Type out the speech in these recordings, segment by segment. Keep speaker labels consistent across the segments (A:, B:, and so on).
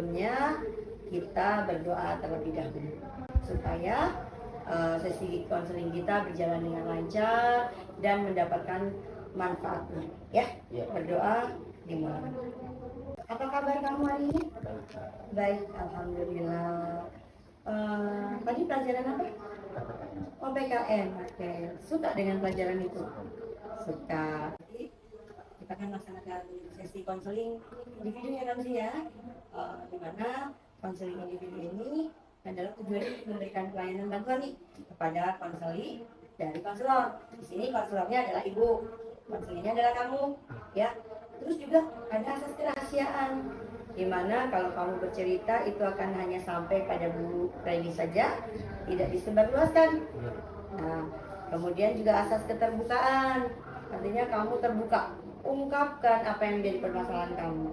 A: sebelumnya kita berdoa terlebih dahulu supaya sesi konseling kita berjalan dengan lancar dan mendapatkan manfaatnya. Ya, berdoa dimulai. Apa kabar kamu hari ini? Baik, alhamdulillah. Tadi pelajaran apa? Oh, PKN. Oke. Suka dengan pelajaran itu? Suka. Kita akan laksanakan sesi konseling individu ya Ramzi ya. Di mana konseling individu ini adalah tujuannya untuk memberikan pelayanan bantuan nih kepada konseli dari konselor. Di sini konselornya adalah ibu, konselingnya adalah kamu, ya. Terus juga ada asas kerahasiaan, di mana kalau kamu bercerita itu akan hanya sampai pada Bu Reni saja, tidak disebarluaskan. Nah, kemudian juga asas keterbukaan, artinya kamu terbuka, ungkapkan apa yang menjadi permasalahan kamu.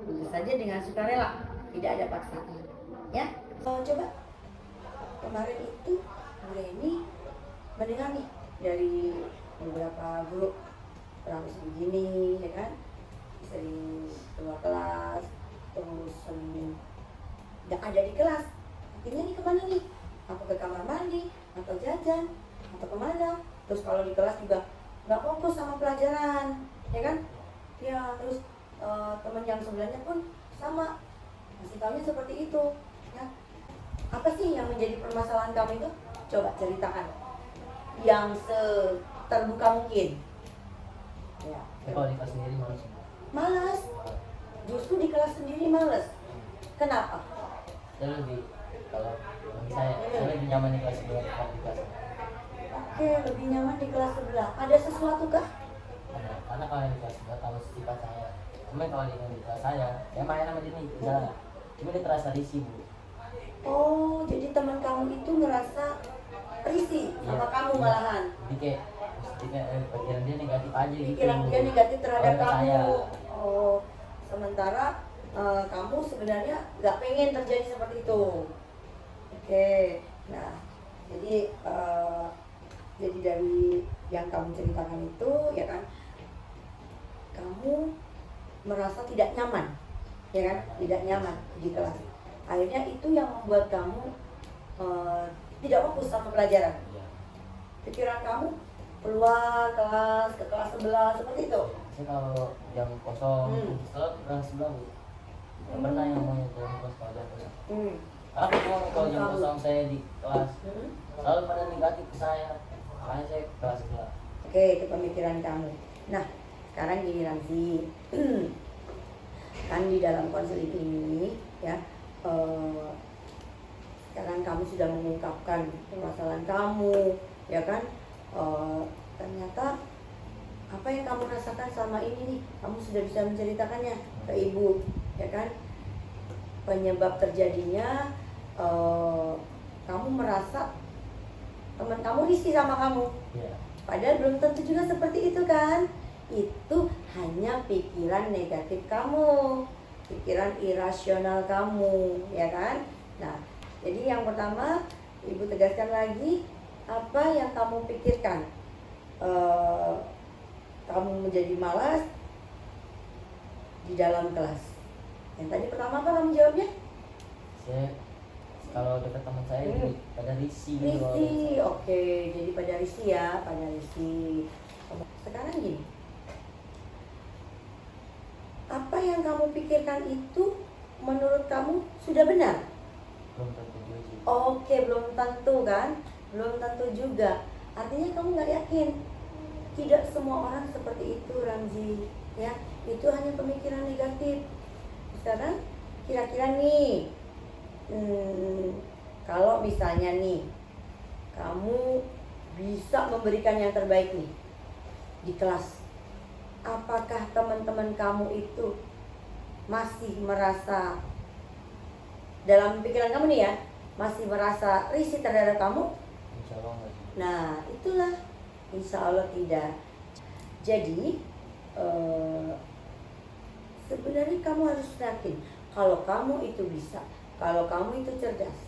A: Tentu saja dengan sukarela, tidak ada paksaan. Ya, coba kemarin itu Bu Reni mendengar nih dari beberapa guru kurang begini, ya kan, sering keluar kelas, terus sering nggak ada di kelas. Artinya nih kemana nih? Apa ke kamar mandi, atau jajan, atau kemana? Terus kalau di kelas juga nggak fokus sama pelajaran, ya kan? Ya, terus teman yang sebelahnya pun sama, masih tahunya seperti itu. Ya. Apa sih yang menjadi permasalahan kamu itu? Coba ceritakan yang terbuka mungkin. Ya.
B: Kalau di kelas sendiri malas.
A: Malas. Justru di kelas sendiri malas. Kenapa?
B: Saya lebih saya lebih nyaman di kelas sebelah daripada di kelas.
A: Oke, lebih nyaman di kelas sebelah. Ada sesuatu kah?
B: Karena kalau di kelas sebelah tahu sifat saya. Cuma kalau di kelas saya main sama dia nih bisa. Cuma dia terasa risih, Bu.
A: Oh, jadi teman kamu itu ngerasa risih sama kamu malahan.
B: Jadi kayak pikiran dia negatif aja gitu.
A: Pikiran dia negatif terhadap
B: Kalau
A: kamu.
B: saya.
A: Oh, sementara kamu sebenarnya nggak pengen terjadi seperti itu. Oke, nah jadi dari yang kamu ceritakan itu, ya kan, kamu merasa tidak nyaman, ya kan, tidak nyaman di kelas. Akhirnya itu yang membuat kamu tidak fokus sama pelajaran. Pikiran kamu keluar kelas ke kelas sebelah seperti itu.
B: Saya kalau jam kosong selalu kelas sebelah, Bu. Nggak pernah yang mau jam kosong kalau jam kosong. Kalau jam kosong saya di kelas selalu pada negatif ke saya. Makanya saya ke kelas sebelah.
A: Oke, itu pemikiran kamu. Nah, sekarang gini Ramzi, kan di dalam konseling ini, ya, sekarang kamu sudah mengungkapkan permasalahan kamu, ya kan? Ternyata apa yang kamu rasakan selama ini nih, kamu sudah bisa menceritakannya ke ibu, ya kan? Penyebab terjadinya kamu merasa teman kamu risih sama kamu, padahal belum tentu juga seperti itu kan? Itu hanya pikiran negatif kamu, pikiran irasional kamu, ya kan? Nah, jadi yang pertama ibu tegaskan lagi, apa yang kamu pikirkan? Kamu menjadi malas di dalam kelas. Yang tadi pertama apa kamu jawabnya?
B: Saya kalau dekat teman saya jadi pada risih.
A: Risih, oke. Jadi pada risih ya, pada risih. Sekarang gini, apa yang kamu pikirkan itu menurut kamu sudah benar?
B: Belum tentu juga sih.
A: Oke, belum tentu kan? Belum tentu juga. Artinya kamu nggak yakin. Tidak semua orang seperti itu, Ramzi. Ya, itu hanya pemikiran negatif. Sekarang kira-kira nih, kalau misalnya nih kamu bisa memberikan yang terbaik nih di kelas, apakah teman-teman kamu itu masih merasa, dalam pikiran kamu nih ya, masih merasa risih terhadap kamu?
B: Insya Allah enggak sih.
A: Nah, itulah, insya Allah tidak. Jadi sebenarnya kamu harus yakin kalau kamu itu bisa, kalau kamu itu cerdas.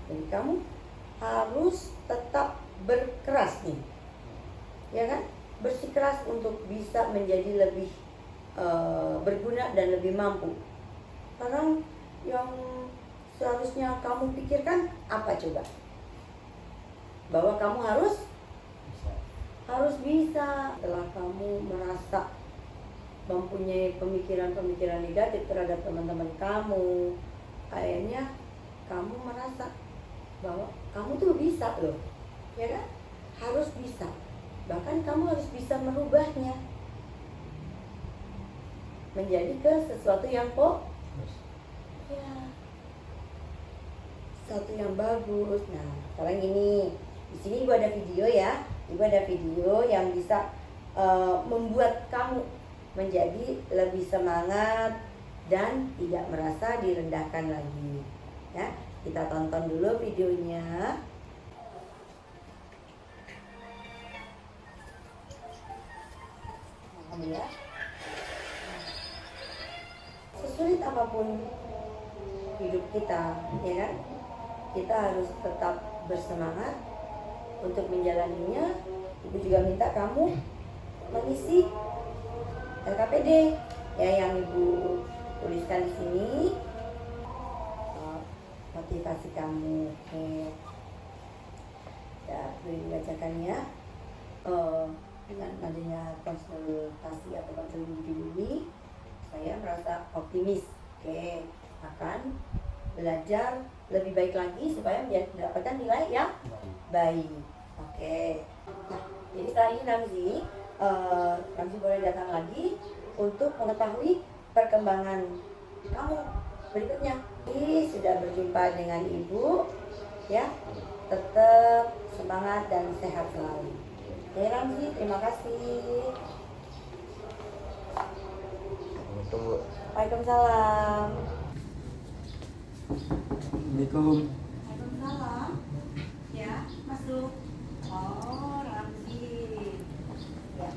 A: Jadi kamu harus tetap berkeras nih, ya kan? Bersikeras untuk bisa menjadi lebih berguna dan lebih mampu. Sekarang yang seharusnya kamu pikirkan apa coba? Bahwa kamu harus bisa. Setelah kamu merasa mempunyai pemikiran-pemikiran negatif terhadap teman-teman kamu, akhirnya kamu merasa bahwa kamu tuh bisa loh, ya kan? Harus bisa. Bahkan kamu harus bisa merubahnya menjadi ke sesuatu yang ya, sesuatu yang bagus. Nah, sekarang ini di sini gua ada video ya. Gua ada video yang bisa membuat kamu menjadi lebih semangat dan tidak merasa direndahkan lagi. Ya, kita tonton dulu videonya. Ya. Sesulit apapun hidup kita, ya kan? Kita harus tetap bersemangat untuk menjalaninya. Ibu juga minta kamu mengisi LKPD ya yang Ibu tuliskan di sini, motivasi kamu. Oke. Ya, boleh dibacakan ya. Dengan adanya konsultasi atau konseling individu ini, saya merasa optimis. Oke, akan belajar lebih baik lagi supaya mendapatkan nilai yang baik. Oke. Nah, jadi setelah ini Ramzi boleh datang lagi untuk mengetahui perkembangan kamu berikutnya. Ini sudah berjumpa dengan Ibu, ya. Tetap semangat dan sehat selalu. Ya Ramzi, terima kasih.
B: Tunggu.
A: Waalaikumsalam.
B: Assalamualaikum.
A: Waalaikumsalam. Ya, masuk. Oh, Ramzi. Ya.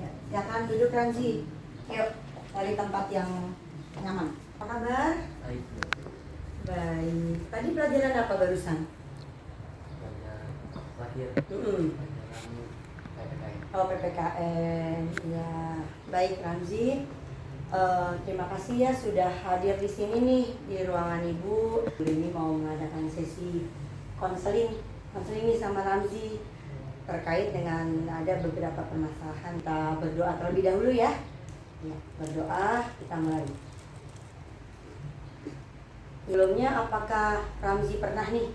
A: Ya, silakan duduk Ramzi. Yuk, cari tempat yang nyaman. Apa kabar?
B: Baik.
A: Baik. Tadi pelajaran apa barusan?
B: Lahir.
A: Oh, PPKN. Ya, baik Ramzi. Terima kasih ya sudah hadir di sini nih di ruangan Ibu. Ini mau mengadakan sesi konseling nih sama Ramzi terkait dengan ada beberapa permasalahan. Kita berdoa terlebih dahulu ya. Ya, berdoa, kita mulai. Sebelumnya apakah Ramzi pernah nih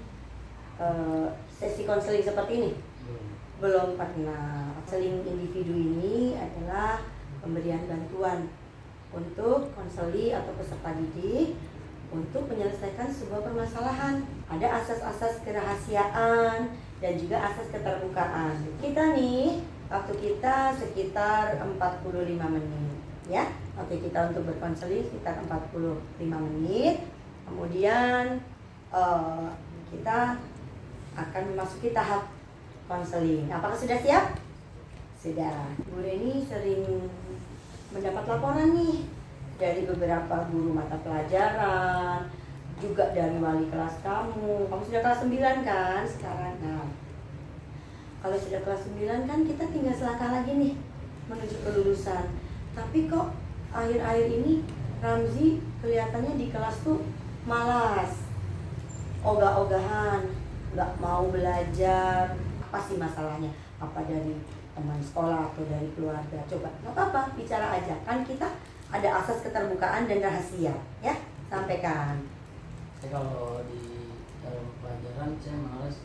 A: sesi konseling seperti ini? Belum pernah. Konseling individu ini adalah pemberian bantuan untuk konseli atau peserta didik untuk menyelesaikan sebuah permasalahan. Ada asas-asas kerahasiaan dan juga asas keterbukaan. Kita nih, waktu kita sekitar 45 menit ya. Waktu kita untuk berkonseli sekitar 45 menit. Kemudian kita akan memasuki tahap konseling. Apakah sudah siap? Sudah. Bu Reni sering mendapat laporan nih dari beberapa guru mata pelajaran, juga dari wali kelas kamu. Kamu sudah kelas 9 kan sekarang? Nah, kalau sudah kelas 9 kan kita tinggal selangkah lagi nih menuju kelulusan. Tapi kok akhir-akhir ini Ramzi kelihatannya di kelas tuh malas, ogah-ogahan, nggak mau belajar. Apa sih masalahnya? Apa dari teman sekolah atau dari keluarga? Coba, nggak apa-apa, bicara aja. Kan kita ada asas keterbukaan dan rahasia, ya. Sampaikan.
B: Saya kalau di dalam pelajaran saya malas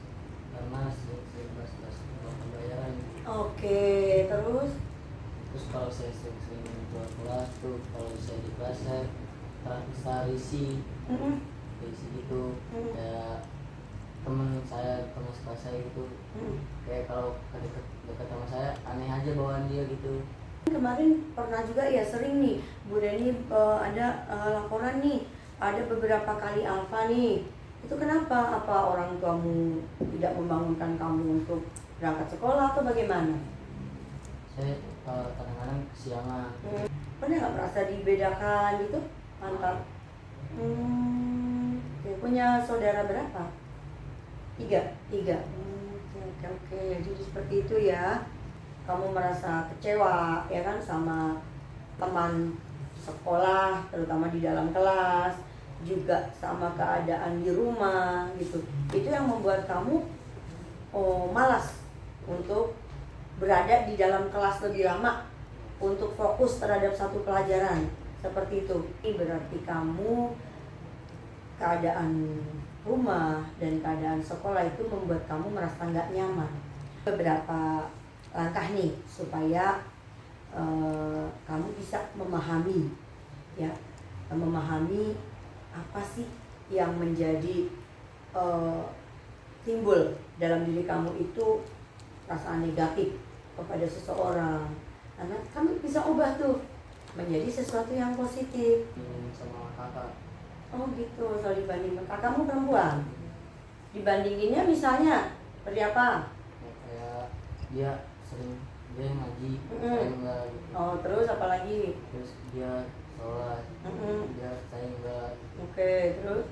B: karena saya kelas pembayaran.
A: Oke, terus?
B: Terus kalau saya sering keluar kelas tuh, kalau saya di kelas saya bisa risih gitu. Kayak teman sekelas saya gitu, kayak kalau dekat sama saya aneh aja bawaan dia gitu.
A: Kemarin pernah juga ya sering nih Bu Reni ada laporan nih, ada beberapa kali alfa nih. Itu kenapa? Apa orang tuamu tidak membangunkan kamu untuk berangkat sekolah atau bagaimana?
B: Saya kadang-kadang kesiangan.
A: Pernah nggak merasa dibedakan gitu antar? Punya saudara berapa? Tiga. Oke. Jadi seperti itu ya. Kamu merasa kecewa ya kan sama teman sekolah, terutama di dalam kelas, juga sama keadaan di rumah gitu. Itu yang membuat kamu malas untuk berada di dalam kelas lebih lama, untuk fokus terhadap satu pelajaran. Seperti itu. Ini berarti kamu, keadaan rumah dan keadaan sekolah itu membuat kamu merasa nggak nyaman. Beberapa langkah nih supaya kamu bisa memahami, ya, memahami apa sih yang menjadi timbul dalam diri kamu itu perasaan negatif kepada seseorang. Karena kamu bisa ubah tuh menjadi sesuatu yang positif.
B: Sama kakak.
A: Oh gitu, soal dibandingkan kakakmu perempuan. Dibandinginnya misalnya seperti apa?
B: Ya, kayak dia sering dia ngaji, saya enggak gitu.
A: Oh terus apa lagi?
B: Terus dia sholat, dia saya enggak.
A: Oke, terus?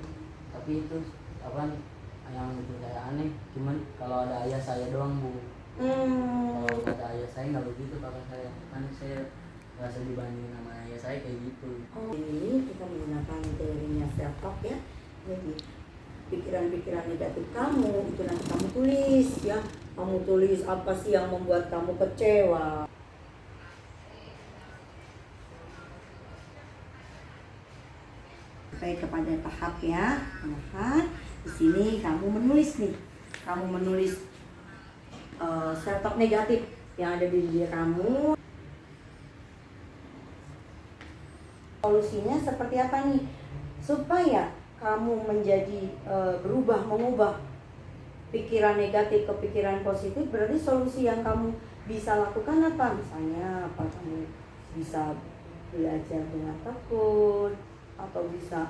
B: Tapi itu apa yang bikin saya aneh, cuman kalau ada ayah saya doang bu. Kalau nggak ada ayah saya nggak begitu, kakak saya kan saya ngerasa dibandingin sama ayah saya kayak gitu.
A: Ini kita menggunakan teorinya self talk ya. Jadi pikiran-pikiran negatif kamu itu nanti kamu tulis ya. Kamu tulis apa sih yang membuat kamu kecewa. Sampai kepada tahap ya, di sini kamu menulis nih. Kamu menulis self talk negatif yang ada di diri kamu. Solusinya seperti apa nih? Supaya kamu menjadi mengubah pikiran negatif ke pikiran positif, berarti solusi yang kamu bisa lakukan apa? Misalnya apa, kamu bisa belajar dengan tekun, atau bisa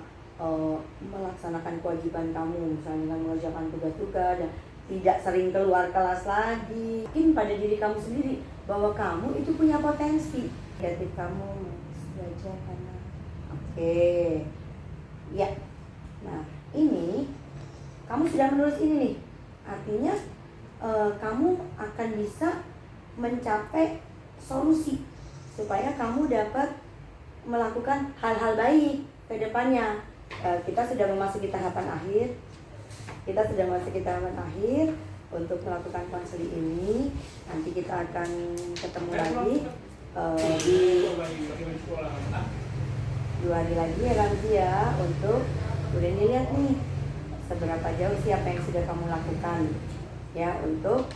A: melaksanakan kewajiban kamu, misalnya mengerjakan tugas-tugas dan tidak sering keluar kelas lagi. Mungkin pada diri kamu sendiri bahwa kamu itu punya potensi. Negatif kamu belajar karena oke. Ya. Nah, ini kamu sudah menulis ini nih. Artinya kamu akan bisa mencapai solusi supaya kamu dapat melakukan hal-hal baik ke depannya. Kita sudah memasuki tahapan akhir. Untuk melakukan konseling ini. Nanti kita akan ketemu lagi di 2 hari lagi ya Ramzi ya, untuk udah dilihat nih seberapa jauh sih apa yang sudah kamu lakukan ya untuk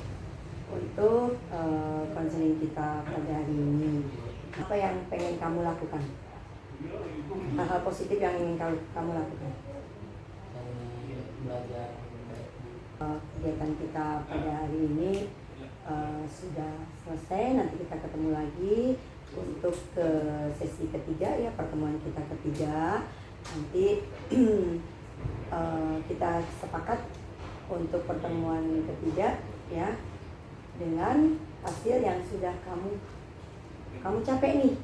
A: konseling kita pada hari ini. Apa yang pengen kamu lakukan? Hal-hal positif yang ingin kamu lakukan?
B: Belajar
A: kegiatan kita pada hari ini sudah selesai. Nanti kita ketemu lagi untuk ke sesi ketiga ya, pertemuan kita ketiga. Nanti kita sepakat untuk pertemuan ketiga ya, dengan hasil yang sudah kamu capai nih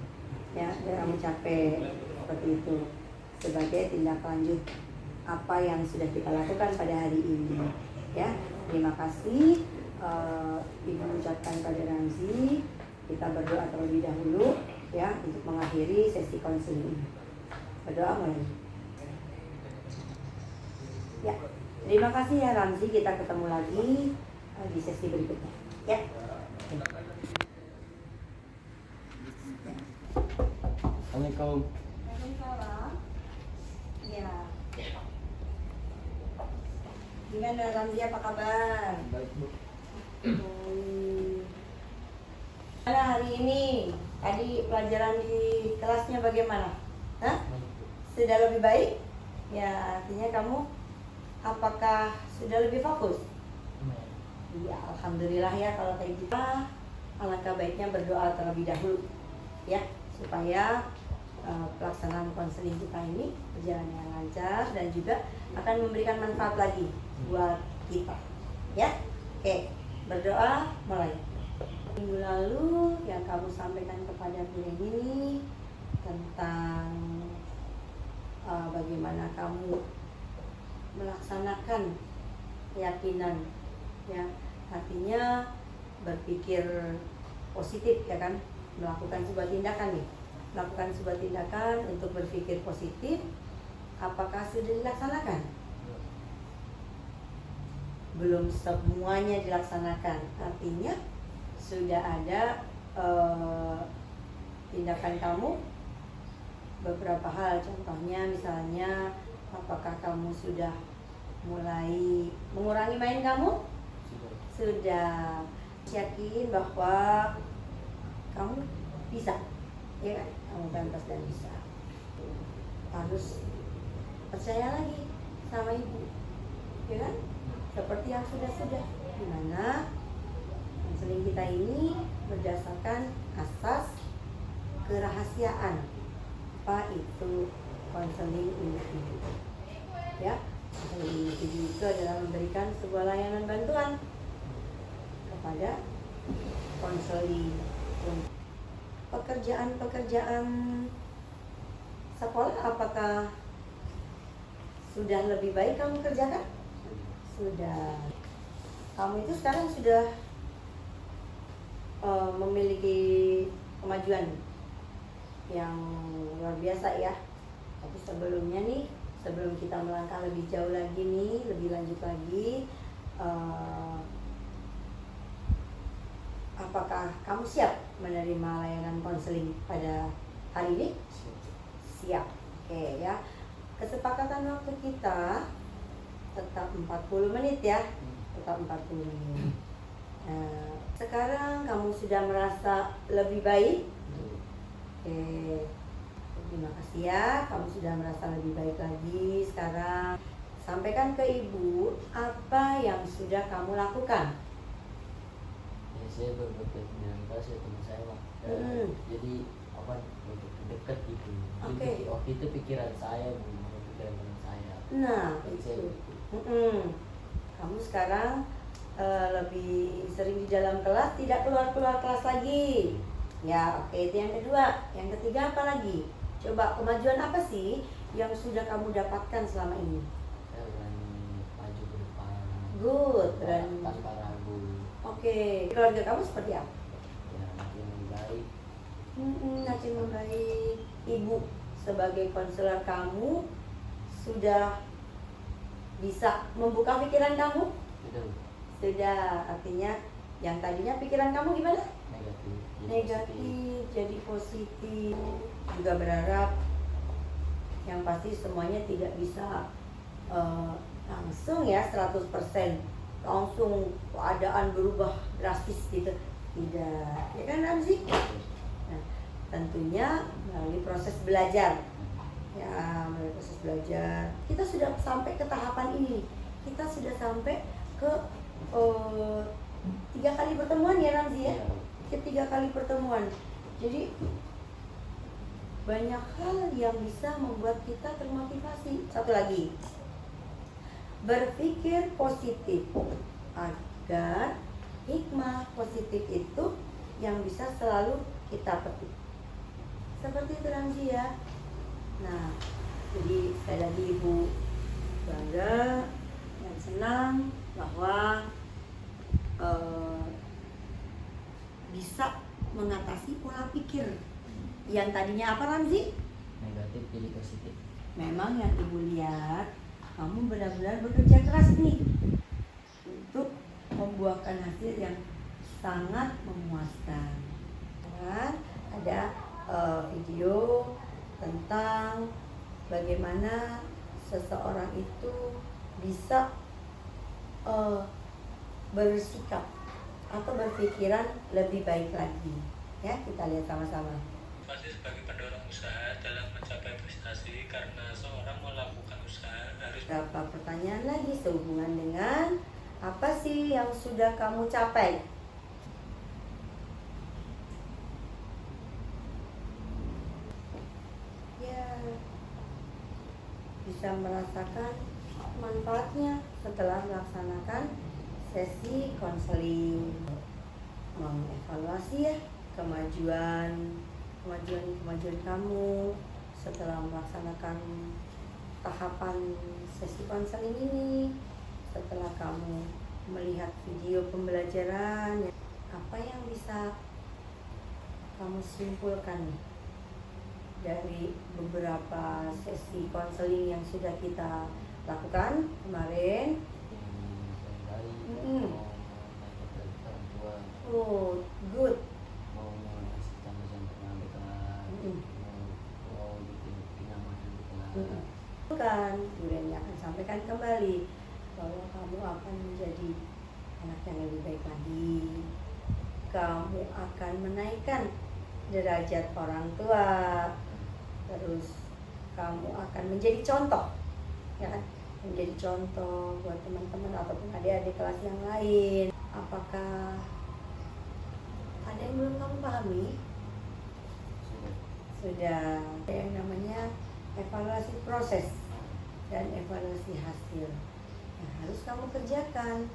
A: ya, kamu capai seperti itu sebagai tindak lanjut apa yang sudah kita lakukan pada hari ini ya. Terima kasih. Ibu ucapkan pada Ramzi, kita berdoa terlebih dahulu ya untuk mengakhiri sesi konseling ini. Berdoa mulai. Ya, terima kasih ya Ramzi, kita ketemu lagi di sesi berikutnya. Ya.
B: Assalamualaikum.
A: Waalaikumsalam. Ya. Gimana Ramzi, apa kabar?
B: Baik bu.
A: Mana hari ini? Tadi pelajaran di kelasnya bagaimana? Hah? Sudah lebih baik? Ya, artinya kamu apakah sudah lebih fokus? Ya, alhamdulillah ya kalau kayak gitu. Alangkah baiknya berdoa terlebih dahulu ya, supaya pelaksanaan konseling kita ini berjalan dengan lancar dan juga akan memberikan manfaat lagi buat kita ya. Oke, berdoa mulai. Minggu lalu yang kamu sampaikan kepada Bulan ini tentang bagaimana kamu melaksanakan keyakinan ya, artinya berpikir positif ya kan, melakukan sebuah tindakan nih melakukan sebuah tindakan untuk berpikir positif. Apakah sudah dilaksanakan? Belum semuanya dilaksanakan. Artinya sudah ada tindakan kamu beberapa hal. Contohnya misalnya, apakah kamu sudah mulai mengurangi main kamu? Sudah. Yakin bahwa kamu bisa, ya kan? Kamu pantas dan bisa. Harus percaya lagi sama ibu, ya kan? Seperti yang sudah-sudah, dimana konseling kita ini berdasarkan asas kerahasiaan. Apa itu konseling individu? Ya, konseling individu itu adalah memberikan sebuah layanan bantuan kepada konseling. Pekerjaan sekolah apakah sudah lebih baik kamu kerjakan? Sudah. Kamu itu sekarang sudah memiliki kemajuan yang luar biasa ya. Tapi sebelumnya nih, sebelum kita melangkah lebih jauh lagi nih, lebih lanjut lagi, apakah kamu siap menerima layanan konseling pada hari ini? Siap. Oke ya. Kesepakatan waktu kita tetap 40 menit ya. Tetap 40 menit. Sekarang kamu sudah merasa lebih baik? Oke. Terima kasih ya, kamu sudah merasa lebih baik lagi. Sekarang sampaikan ke ibu apa yang sudah kamu lakukan.
B: Ya, saya berdekat dengan kasih teman saya lah. Jadi apa dekat gitu.
A: Oke.
B: Waktu itu pikiran saya bukan pikiran teman saya.
A: Nah,
B: Jadi saya
A: itu.
B: gitu.
A: Kamu sekarang lebih sering di dalam kelas, tidak keluar kelas lagi. Ya, oke, itu yang kedua. Yang ketiga apa lagi? Coba kemajuan apa sih yang sudah kamu dapatkan selama ini?
B: Saya berani maju ke depan.
A: Good, berani.
B: Tanpa ragu.
A: Oke, keluarga kamu seperti apa?
B: Ya, makin lebih baik.
A: Makin membaik. Ibu sebagai konselor kamu sudah bisa membuka pikiran kamu? Sudah, artinya yang tadinya pikiran kamu gimana? Negatif, jadi positif. Juga berharap yang pasti semuanya tidak bisa langsung ya 100% langsung keadaan berubah drastis gitu, tidak, ya kan Ramzi? Nah, tentunya melalui proses belajar ya, melalui proses belajar kita sudah sampai ke tahapan ini. Kita sudah sampai ke 3 kali pertemuan ya Ramzi ya, ketiga kali pertemuan. Jadi banyak hal yang bisa membuat kita termotivasi. Satu lagi, berpikir positif agar hikmah positif itu yang bisa selalu kita petik. Seperti itu Ramzi ya. Nah, jadi sekali lagi Ibu bangga dan senang bahwa bisa mengatasi pola pikir yang tadinya apa Ramzi?
B: Negatif jadi positif.
A: Memang yang Ibu lihat, kamu benar-benar bekerja keras nih untuk membuahkan hasil yang sangat memuaskan. Dan ada video tentang bagaimana seseorang itu bisa bersikap atau berpikiran lebih baik lagi. Ya, kita lihat sama-sama.
C: Motivasi sebagai pendorong usaha dalam mencapai prestasi karena seorang melakukan usaha harus.
A: Berapa pertanyaan lagi sehubungan dengan apa sih yang sudah kamu capai? Ya, bisa merasakan manfaatnya setelah melaksanakan sesi konseling, mengevaluasi ya kemajuan kamu setelah melaksanakan tahapan sesi konseling ini. Setelah kamu melihat video pembelajaran, apa yang bisa kamu simpulkan nih dari beberapa sesi konseling yang sudah kita lakukan kemarin.
B: Mau naik ke orang tua,
A: Oh, good.
B: mau ngasih contoh-contoh yang dekat, mau bikin kenyamanan dekat.
A: Bukan, Bureni akan sampaikan kembali bahwa kamu akan menjadi anak yang lebih baik lagi. Kamu akan menaikkan derajat orang tua. Terus kamu akan menjadi contoh, ya kan? Menjadi contoh buat teman-teman ataupun adik-adik kelas yang lain. Apakah ada yang belum kamu pahami? Sudah. Ada yang namanya evaluasi proses dan evaluasi hasil yang harus kamu kerjakan.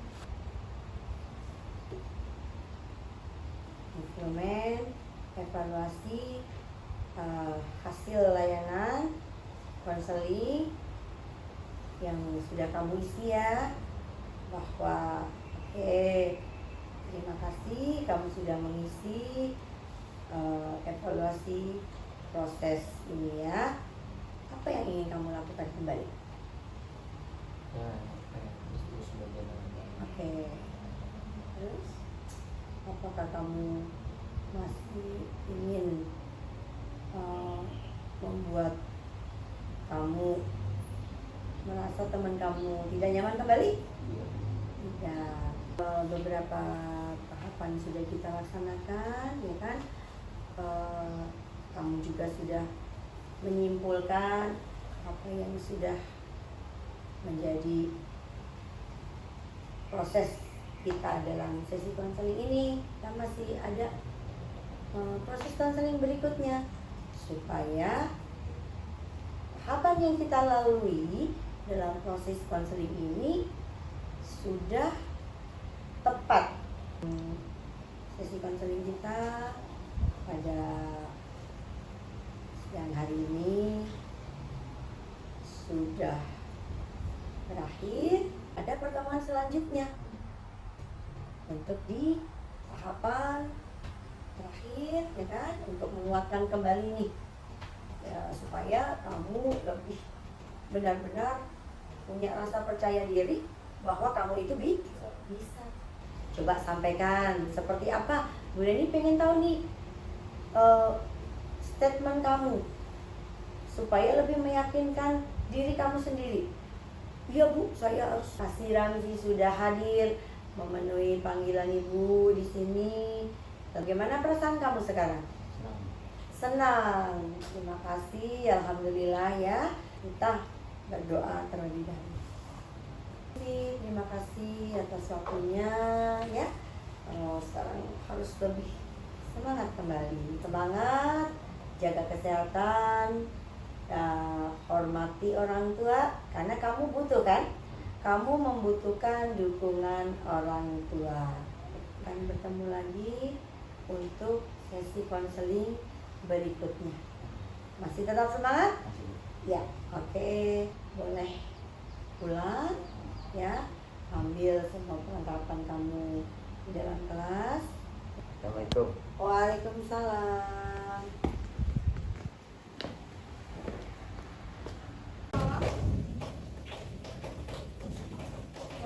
A: Instrumen evaluasi hasil layanan konseling yang sudah kamu isi ya, bahwa terima kasih kamu sudah mengisi evaluasi proses ini ya. Apa yang ingin kamu lakukan kembali?
B: Ya, terus belajar lagi.
A: Terus apakah kamu masih ingin membuat kamu merasa teman kamu tidak nyaman kembali? Tidak. Beberapa tahapan sudah kita laksanakan, ya kan? Kamu juga sudah menyimpulkan apa yang sudah menjadi proses kita dalam sesi konseling ini. Dan masih ada proses konseling berikutnya supaya tahapan yang kita lalui dalam proses konseling ini sudah tepat. Sesi konseling kita pada siang hari ini sudah berakhir. Ada pertemuan selanjutnya untuk di tahapan terakhir, ya kan, untuk menguatkan kembali nih ya, supaya kamu lebih benar-benar punya rasa percaya diri bahwa kamu itu bisa. Coba sampaikan seperti apa. Bu Reni pengen tahu nih statement kamu supaya lebih meyakinkan diri kamu sendiri. Iya Bu, saya harus. Kasih Ramzi sudah hadir memenuhi panggilan Ibu di sini. Bagaimana perasaan kamu sekarang? Senang. Terima kasih, alhamdulillah ya. Kita berdoa terlebih dahulu. Terima kasih atas waktunya ya. Sekarang harus lebih semangat kembali. Semangat, jaga kesehatan, hormati orang tua karena kamu butuh kan? Kamu membutuhkan dukungan orang tua. Akan bertemu lagi untuk sesi konseling berikutnya. Masih tetap semangat? Ya, oke. Boleh pulang ya. Ambil semua perlengkapan kamu di dalam kelas.
B: Assalamualaikum.
A: Waalaikumsalam.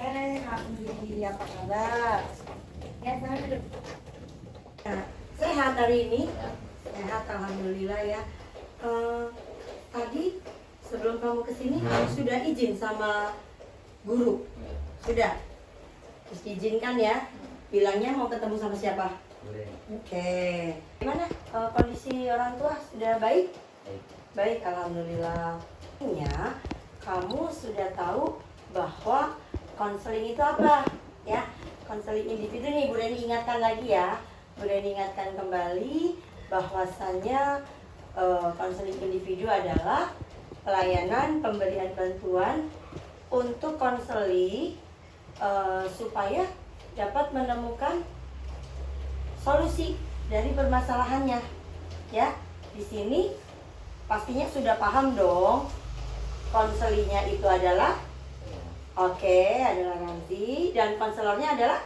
A: Alhamdulillah, apa kabar? Ya, sana duduk. Nah, sehat hari ini? Sehat, alhamdulillah ya. Tadi sebelum kamu kesini sudah izin sama guru? Sudah? Terus diizinkan ya? Bilangnya mau ketemu sama siapa?
B: Boleh.
A: Oke. Gimana kondisi orang tua? Sudah baik? Baik, alhamdulillah. Ya, kamu sudah tahu bahwa konseling itu apa? Ya, konseling individu nih, Bu Reni ingatkan lagi ya. Bu Reni ingatkan kembali bahwasannya konseling individu adalah pelayanan pemberian bantuan untuk konseli supaya dapat menemukan solusi dari permasalahannya. Ya, di sini pastinya sudah paham dong. Konselinya itu adalah adalah Ramzi dan konselornya adalah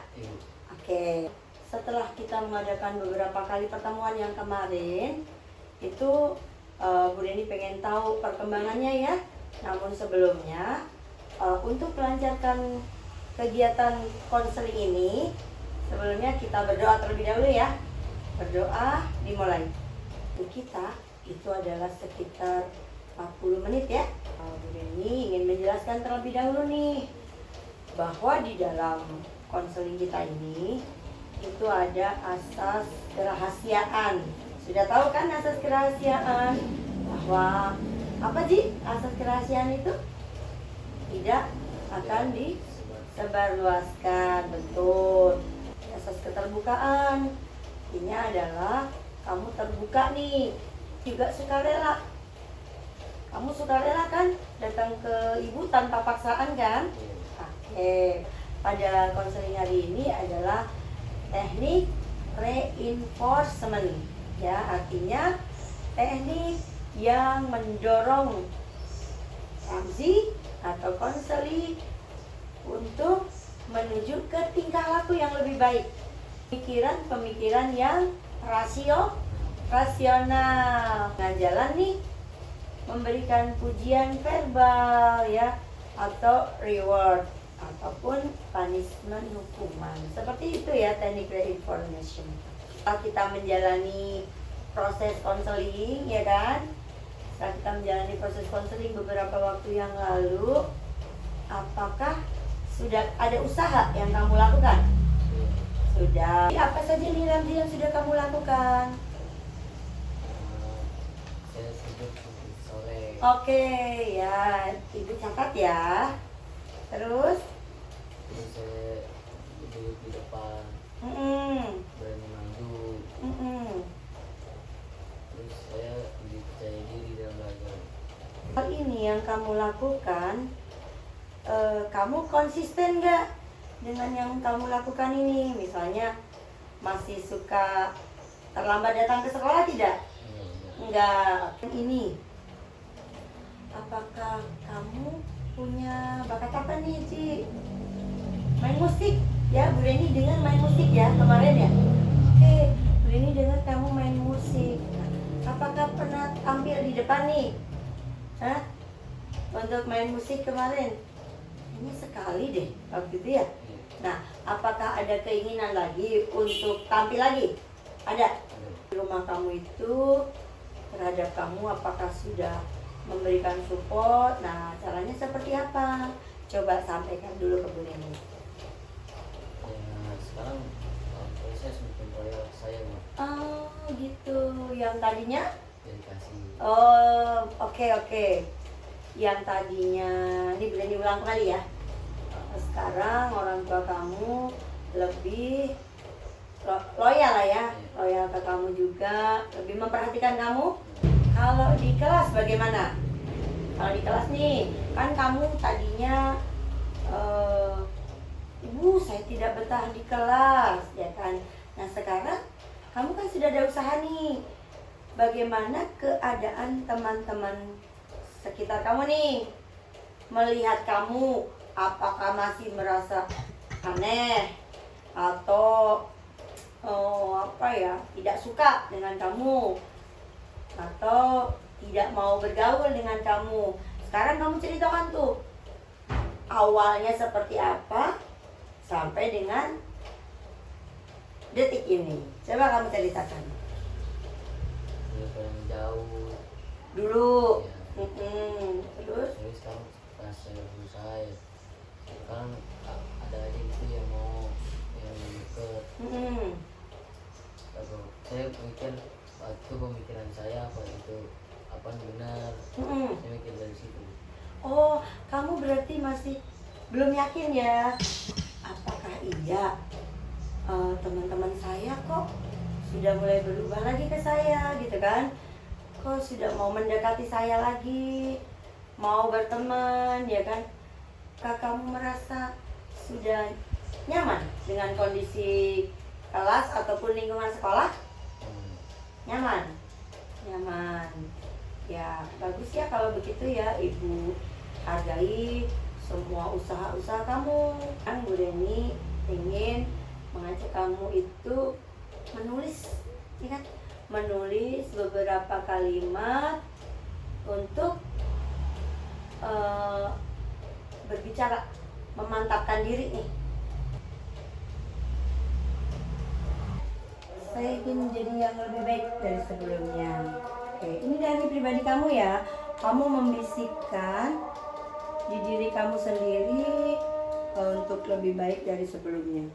A: setelah kita mengadakan beberapa kali pertemuan yang kemarin itu Bu Reni pengen tahu perkembangannya ya. Namun sebelumnya, untuk melancarkan kegiatan konseling ini, sebelumnya kita berdoa terlebih dahulu ya. Berdoa dimulai. Untuk kita itu adalah sekitar 40 menit ya. Bu Reni ingin menjelaskan terlebih dahulu nih, bahwa di dalam konseling kita ini itu ada asas kerahasiaan. Sudah tahu kan asas kerahasiaan? Bahwa apa sih asas kerahasiaan itu? Tidak akan disebarluaskan. Betul. Asas keterbukaan ini adalah kamu terbuka nih, juga sukarela. Kamu sukarela kan datang ke ibu tanpa paksaan kan? Oke. Pada konseling hari ini adalah teknik reinforcement, ya, artinya teknik yang mendorong Ramzi atau konseli untuk menuju ke tingkah laku yang lebih baik, pemikiran yang rasional. Dengan jalan nih memberikan pujian verbal ya, atau reward ataupun punishment, hukuman. Seperti itu ya teknik reinformation. Setelah kita menjalani proses konseling ya kan, setelah kita menjalani proses konseling beberapa waktu yang lalu, apakah sudah ada usaha yang kamu lakukan? Sudah. Apa saja nih Ramzi yang sudah kamu lakukan?
B: Saya sibuk sore.
A: Oke ya, ibu catat ya. Terus
B: Saya duduk di depan, berani maju. Terus saya lebih percaya diri dalam belajar.
A: Hal ini yang kamu lakukan, kamu konsisten nggak dengan yang kamu lakukan ini? Misalnya masih suka terlambat datang ke sekolah tidak? Enggak. Ini, apakah kamu punya bakat apa nih, Ci? Main musik ya, Bu Reni dengar main musik ya kemarin ya. Oke, Bu Reni dengar kamu main musik. Apakah pernah tampil di depan nih? Hah? Untuk main musik kemarin? Ini sekali deh waktu itu ya. Nah, apakah ada keinginan lagi untuk tampil lagi? Ada. Di rumah kamu itu terhadap kamu apakah sudah memberikan support? Nah, caranya seperti apa? Coba sampaikan dulu ke Bu Reni.
B: Ya, sekarang saya semakin percaya saya, Mbak.
A: Oh, gitu. Yang tadinya?
B: Dedikasi.
A: Oh, oke. Yang tadinya, ini Bu Reni ulang kali ya. Sekarang orang tua kamu lebih loyal lah ya. Loyal ke kamu juga, lebih memperhatikan kamu. Kalau di kelas bagaimana? Kalau di kelas nih, kan kamu tadinya Ibu, saya tidak betah di kelas, ya kan? Nah sekarang kamu kan sudah ada usaha nih. Bagaimana keadaan teman-teman sekitar kamu nih? Melihat kamu, apakah masih merasa aneh atau tidak suka dengan kamu, atau tidak mau bergaul dengan kamu? Sekarang kamu ceritakan tuh awalnya seperti apa sampai dengan detik ini. Coba kamu ceritakan.
B: Dia paling jauh
A: Dulu.
B: ya.
A: Terus?
B: Jadi sekarang pas saya berusaha ya, sekarang ada aja gitu yang mau yang deket. Lalu saya mikir waktu pemikiran saya apa itu apa benar. Saya mikir dari situ.
A: Oh, kamu berarti masih belum yakin ya? Apakah iya teman-teman saya kok sudah mulai berubah lagi ke saya gitu kan? Kok sudah mau mendekati saya lagi, mau berteman ya kan? Kamu merasa sudah nyaman dengan kondisi kelas ataupun lingkungan sekolah? Nyaman? Nyaman. Ya, bagus ya kalau begitu ya, Ibu hargai semua usaha-usaha kamu. Kan Bu Reni ingin mengajak kamu itu menulis, ya kan? menulis beberapa kalimat untuk berbicara, memantapkan diri nih. Saya ingin menjadi yang lebih baik dari sebelumnya. Oke, ini dari pribadi kamu ya. Kamu membisikkan di diri kamu sendiri untuk lebih baik dari sebelumnya.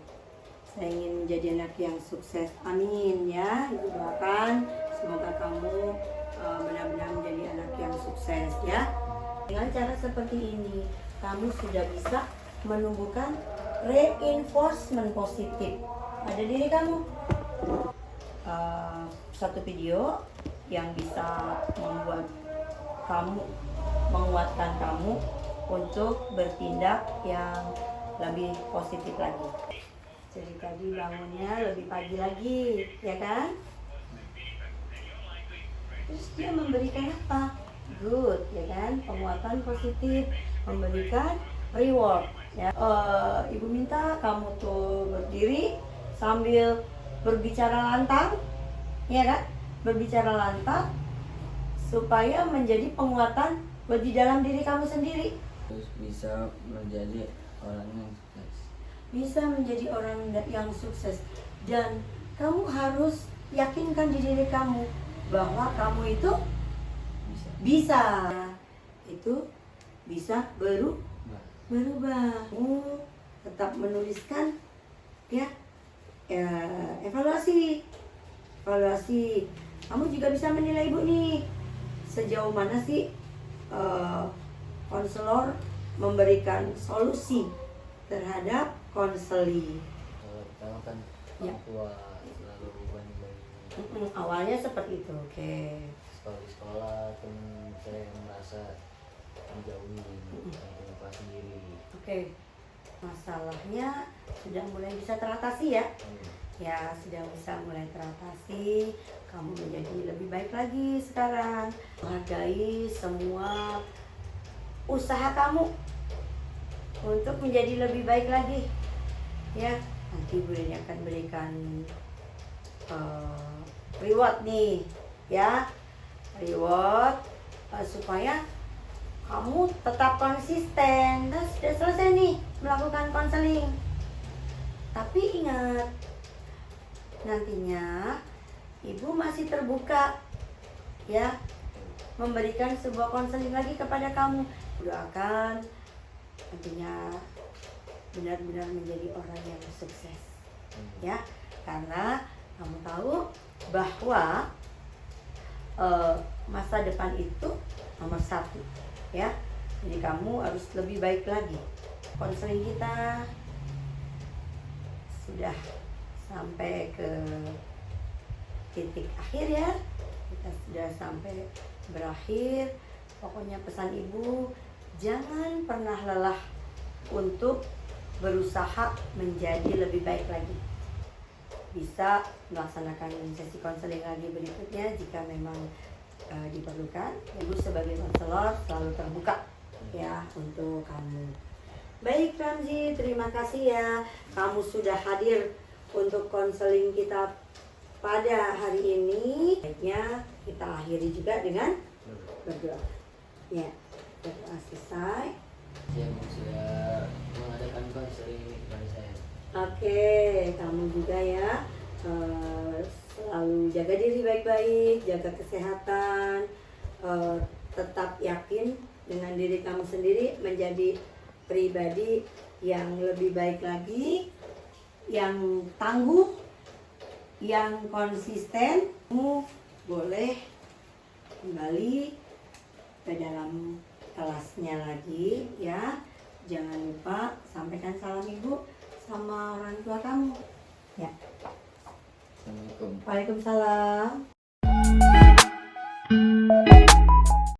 A: Saya ingin menjadi anak yang sukses. Amin ya. Ibu doakan semoga kamu benar-benar menjadi anak yang sukses ya. Dengan cara seperti ini, kamu sudah bisa menumbuhkan reinforcement positif pada diri kamu. Satu video yang bisa membuat kamu, menguatkan kamu untuk bertindak yang lebih positif lagi. Jadi tadi bangunnya lebih pagi lagi, ya kan? Terus dia memberikan apa? Good, ya kan? Penguatan positif, memberikan reward. Ya. Ibu minta kamu tuh berdiri sambil berbicara lantang, ya kan? Berbicara lantang supaya menjadi penguatan di dalam diri kamu sendiri.
B: Terus bisa menjadi orang yang sukses.
A: Bisa menjadi orang yang sukses, dan kamu harus yakinkan di diri kamu bahwa kamu itu bisa itu bisa berubah. Tetap menuliskan ya, evaluasi. Kamu juga bisa menilai ibu nih, sejauh mana sih konselor memberikan solusi terhadap konseling.
B: Pertama kan
A: Ya.
B: orang tua selalu banding-banding.
A: Awalnya seperti itu, oke.
B: Kalau di sekolah kan saya merasa menjauhi dengan kelas sendiri.
A: Oke, masalahnya sudah mulai bisa teratasi ya. Ya, sudah bisa mulai teratasi. Kamu menjadi lebih baik lagi sekarang. Menghargai semua usaha kamu untuk menjadi lebih baik lagi. Ya, nanti Bunda akan berikan reward nih, ya. Reward supaya kamu tetap konsisten. Dan sudah selesai nih melakukan konseling. Tapi ingat, nantinya ibu masih terbuka ya, memberikan sebuah konseling lagi kepada kamu. Doakan nantinya benar-benar menjadi orang yang sukses ya, karena kamu tahu bahwa masa depan itu nomor satu ya. Jadi kamu harus lebih baik lagi. Konseling kita sudah sampai ke titik akhir ya. Kita sudah sampai berakhir. Pokoknya pesan ibu, jangan pernah lelah untuk berusaha menjadi lebih baik lagi. Bisa melaksanakan sesi konseling lagi berikutnya jika memang diperlukan. Ibu sebagai konselor selalu terbuka ya untuk kamu. Baik Ramzi, terima kasih ya. Kamu sudah hadir untuk konseling kita pada hari ini. Baiknya kita akhiri juga dengan berdoa. Ya, berdoa selesai.
B: Yang sudah mengadakan konseling ini kepada saya.
A: Oke, kamu juga ya. Selalu jaga diri baik-baik, jaga kesehatan, tetap yakin dengan diri kamu sendiri, menjadi pribadi yang lebih baik lagi, yang tangguh, yang konsisten. Kamu boleh kembali ke dalam kelasnya lagi ya. Jangan lupa sampaikan salam ibu sama orang tua kamu ya.
B: Assalamualaikum.
A: Waalaikumsalam.